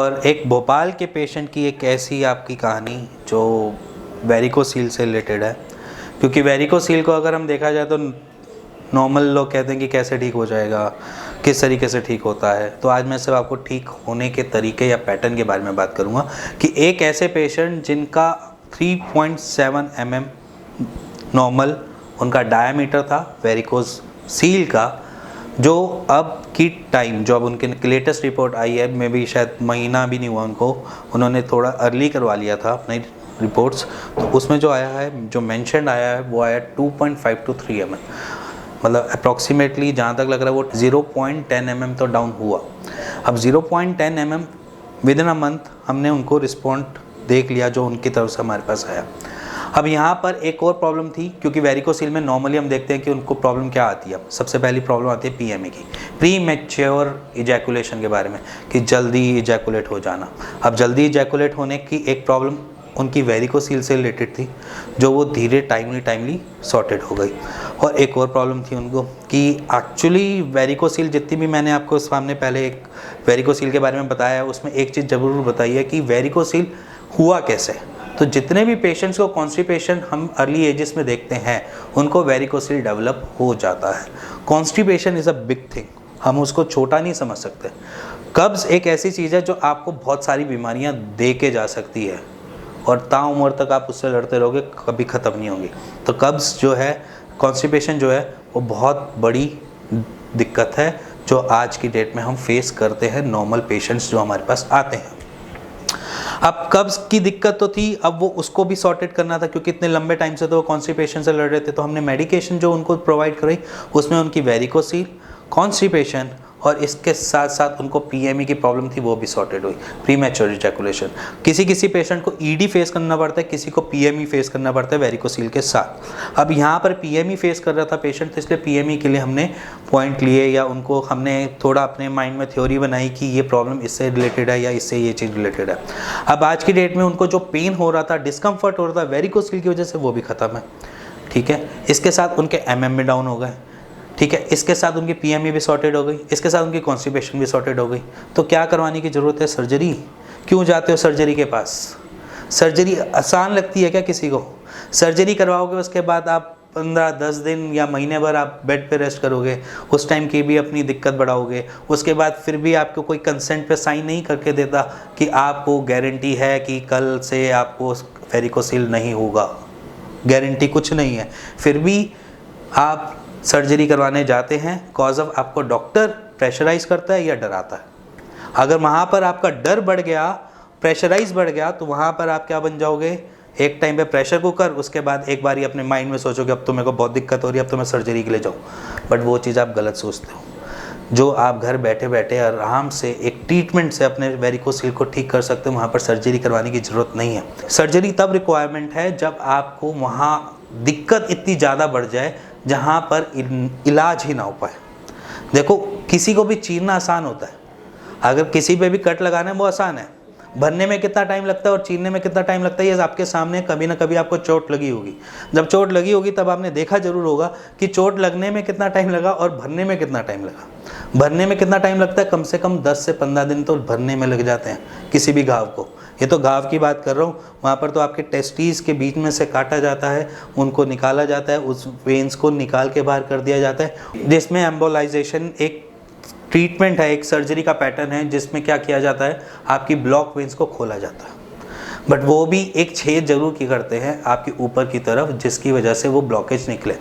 और एक भोपाल के पेशेंट की एक ऐसी आपकी कहानी जो वेरिकोसील से रिलेटेड है, क्योंकि वेरिकोसील को अगर हम देखा जाए तो नॉर्मल लोग कहते हैं कि कैसे ठीक हो जाएगा, किस तरीके से ठीक होता है। तो आज मैं सिर्फ आपको ठीक होने के तरीके या पैटर्न के बारे में बात करूंगा कि एक ऐसे पेशेंट जिनका 3.7 mm नॉर्मल उनका डायमीटर था वेरिकोसील का, जो अब की टाइम जो अब उनके लेटेस्ट रिपोर्ट आई है, मे भी शायद महीना भी नहीं हुआ उनको, उन्होंने थोड़ा अर्ली करवा लिया था अपनी रिपोर्ट्स, तो उसमें जो आया है, जो मेंशन आया है वो आया 2.5 to 3 mm, मतलब अप्रॉक्सीमेटली जहाँ तक लग रहा है वो 0.10 mm तो डाउन हुआ। अब 0.10 mm with in a month हमने उनको रिस्पॉन्ड देख लिया जो उनकी तरफ से हमारे पास आया। अब यहाँ पर एक और प्रॉब्लम थी, क्योंकि वेरिकोसील में नॉर्मली हम देखते हैं कि उनको प्रॉब्लम क्या आती है। सबसे पहली प्रॉब्लम आती है पीएमई की, प्री मैच्योर इजैकुलेशन के बारे में, कि जल्दी इजैकुलेट हो जाना। अब जल्दी इजैकुलेट होने की एक प्रॉब्लम उनकी वेरिकोसील से रिलेटेड थी, जो वो धीरे टाइमली सॉर्टेड हो गई। और एक और प्रॉब्लम थी उनको कि एक्चुअली वेरिकोसील, जितनी भी मैंने आपको सामने पहले एक वेरिकोसील के बारे में बताया है, उसमें एक चीज़ ज़रूर बताई है कि वेरिकोसील हुआ कैसे। तो जितने भी पेशेंट्स को कॉन्स्टिपेशन हम अर्ली एजेस में देखते हैं, उनको वेरिकोसील डेवलप हो जाता है। Constipation is a big thing, हम उसको छोटा नहीं समझ सकते। कब्ज़ एक ऐसी चीज़ है जो आपको बहुत सारी बीमारियां दे के जा सकती है और ताउम्र तक आप उससे लड़ते रहोगे, कभी ख़त्म नहीं होगी। तो कब्ज़ जो है, कॉन्स्टिपेशन जो है, वो बहुत बड़ी दिक्कत है जो आज की डेट में हम फेस करते हैं नॉर्मल पेशेंट्स जो हमारे पास आते हैं। अब कब्ज़ की दिक्कत तो थी, अब वो उसको भी सॉर्टेड करना था, क्योंकि इतने लंबे टाइम से तो वो कॉन्स्टिपेशन से लड़ रहे थे। तो हमने मेडिकेशन जो उनको प्रोवाइड कराई, उसमें उनकी वेरिकोसील, कॉन्स्टिपेशन और इसके साथ साथ उनको पीएमई की प्रॉब्लम थी, वो भी सॉर्टेड हुई, प्री मैच्योर इजैकुलेशन। किसी पेशेंट को ईडी फेस करना पड़ता है, किसी को पीएमई फेस करना पड़ता है वेरिकोसील के साथ। अब यहाँ पर पीएमई फेस कर रहा था पेशेंट, तो इसलिए पीएमई के लिए हमने पॉइंट लिए, या उनको हमने थोड़ा अपने माइंड में थ्योरी बनाई कि ये प्रॉब्लम इससे रिलेटेड है या इससे ये चीज़ रिलेटेड है। अब आज की डेट में उनको जो पेन हो रहा था, डिस्कम्फर्ट हो रहा था वेरिकोसील की वजह से, वो भी ख़त्म है। ठीक है, इसके साथ उनके एमएम भी डाउन हो गए। ठीक है, इसके साथ उनकी पीएमई भी सॉर्टेड हो गई, इसके साथ उनकी कॉन्स्टिपेशन भी सॉर्टेड हो गई। तो क्या करवाने की ज़रूरत है? सर्जरी। क्यों जाते हो सर्जरी के पास? सर्जरी आसान लगती है क्या किसी को? सर्जरी करवाओगे, उसके बाद आप 15-10 दिन या महीने भर आप बेड पे रेस्ट करोगे, उस टाइम की भी अपनी दिक्कत बढ़ाओगे। उसके बाद फिर भी आपको कोई कंसेंट पे साइन नहीं करके देता कि आपको गारंटी है कि कल से आपको वेरिकोसील नहीं होगा, गारंटी कुछ नहीं है, फिर भी आप सर्जरी करवाने जाते हैं। कॉज ऑफ आपको डॉक्टर प्रेशराइज करता है या डराता है। अगर वहाँ पर आपका डर बढ़ गया, प्रेशराइज बढ़ गया, तो वहाँ पर आप क्या बन जाओगे? एक टाइम पे प्रेशर कुकर, उसके बाद एक बारी अपने माइंड में सोचोगे अब तो मेरे को बहुत दिक्कत हो रही है, अब तो मैं सर्जरी के लिए जाऊँ। बट वो चीज़ आप गलत सोचते हो। जो आप घर बैठे बैठे आराम से एक ट्रीटमेंट से अपने वेरिकोसील को ठीक कर सकते हो, वहाँ पर सर्जरी करवाने की ज़रूरत नहीं है। सर्जरी तब रिक्वायरमेंट है जब आपको वहाँ दिक्कत इतनी ज़्यादा बढ़ जाए जहाँ पर इलाज ही ना हो पाए। देखो, किसी को भी चीरना आसान होता है, अगर किसी पे भी कट लगाना है वो आसान है। भरने में कितना टाइम लगता है और चीरने में कितना टाइम लगता है, ये आपके सामने। कभी ना कभी आपको चोट लगी होगी, जब चोट लगी होगी तब आपने देखा जरूर होगा कि चोट लगने में कितना टाइम लगा और भरने में कितना टाइम लगा। भरने में कितना टाइम लगता है? कम से कम 10 से 15 दिन तो भरने में लग जाते हैं किसी भी घाव को। ये तो घाव की बात कर रहा हूँ, वहाँ पर तो आपके टेस्टीज के बीच में से काटा जाता है, उनको निकाला जाता है, उस वेन्स को निकाल के बाहर कर दिया जाता है, जिसमें एम्बोलाइजेशन एक ट्रीटमेंट है, एक सर्जरी का पैटर्न है, जिसमें क्या किया जाता है, आपकी ब्लॉक वेन्स को खोला जाता है। बट वो भी एक छेद जरूर की करते हैं आपकी ऊपर की तरफ, जिसकी वजह से वो ब्लॉकेज निकले।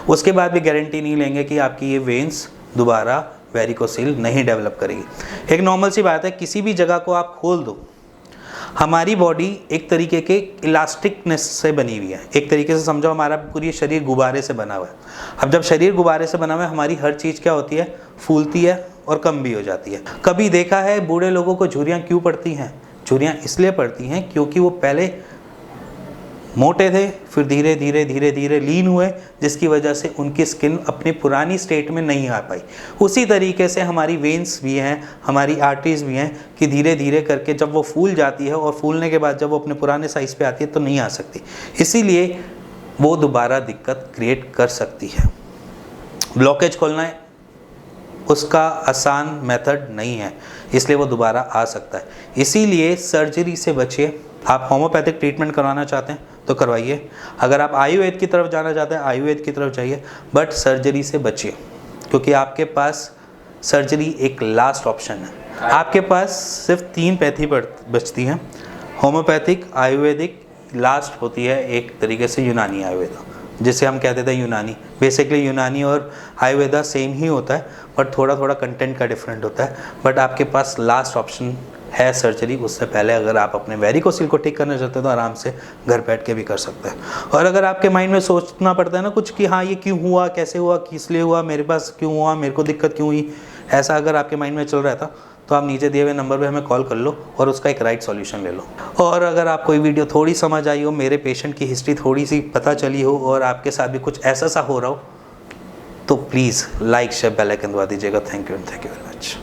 उसके बाद भी गारंटी नहीं लेंगे कि आपकी ये वेन्स दोबारा वेरिकोसील नहीं डेवलप करेगी। एक नॉर्मल सी बात है, किसी भी जगह को आप खोल दो, हमारी बॉडी एक तरीके के इलास्टिकनेस से बनी हुई है। एक तरीके से समझो हमारा पूरी शरीर गुब्बारे से बना हुआ है। अब जब शरीर गुब्बारे से बना हुआ है, हमारी हर चीज़ क्या होती है? फूलती है और कम भी हो जाती है। कभी देखा है बूढ़े लोगों को झुर्रियाँ क्यों पड़ती हैं? झुर्रियाँ इसलिए पड़ती हैं क्योंकि वो पहले मोटे थे, फिर धीरे धीरे लीन हुए, जिसकी वजह से उनकी स्किन अपनी पुरानी स्टेट में नहीं आ पाई। उसी तरीके से हमारी वेन्स भी हैं, हमारी आर्टरीज भी हैं, कि धीरे धीरे करके जब वो फूल जाती है, और फूलने के बाद जब वो अपने पुराने साइज़ पे आती है तो नहीं आ सकती, इसीलिए वो दोबारा दिक्कत क्रिएट कर सकती है। ब्लॉकेज खोलना है, उसका आसान मेथड नहीं है, इसलिए वो दोबारा आ सकता है। इसीलिए सर्जरी से बचिए। आप होम्योपैथिक ट्रीटमेंट करवाना चाहते हैं तो करवाइए, अगर आप आयुर्वेद की तरफ जाना चाहते हैं आयुर्वेद की तरफ जाइए, बट सर्जरी से बचिए, क्योंकि आपके पास सर्जरी एक लास्ट ऑप्शन है। आपके पास सिर्फ 3 पैथी बचती हैं, होम्योपैथिक, आयुर्वेदिक, लास्ट होती है एक तरीके से यूनानी आयुर्वेदा, जिसे हम कहते थे यूनानी। बेसिकली यूनानी और आयुर्वेदा सेम ही होता है, बट थोड़ा थोड़ा कंटेंट का डिफरेंट होता है। बट आपके पास लास्ट ऑप्शन है सर्जरी। उससे पहले अगर आप अपने वेरिकोसील को ठीक करना चाहते हैं तो आराम से घर बैठ के भी कर सकते हैं। और अगर आपके माइंड में सोचना पड़ता है ना कुछ कि हाँ ये क्यों हुआ, कैसे हुआ, किस लिए हुआ, मेरे पास क्यों हुआ, मेरे को दिक्कत क्यों हुई, ऐसा अगर आपके माइंड में चल रहा था तो आप नीचे दिए हुए नंबर पे हमें कॉल कर लो और उसका एक राइट सॉल्यूशन ले लो। और अगर आपको ये वीडियो थोड़ी समझ आई हो, मेरे पेशेंट की हिस्ट्री थोड़ी सी पता चली हो और आपके साथ भी कुछ ऐसा सा हो रहा हो, तो please like share bell icon दबा दीजिएगा। Thank you and thank you very much.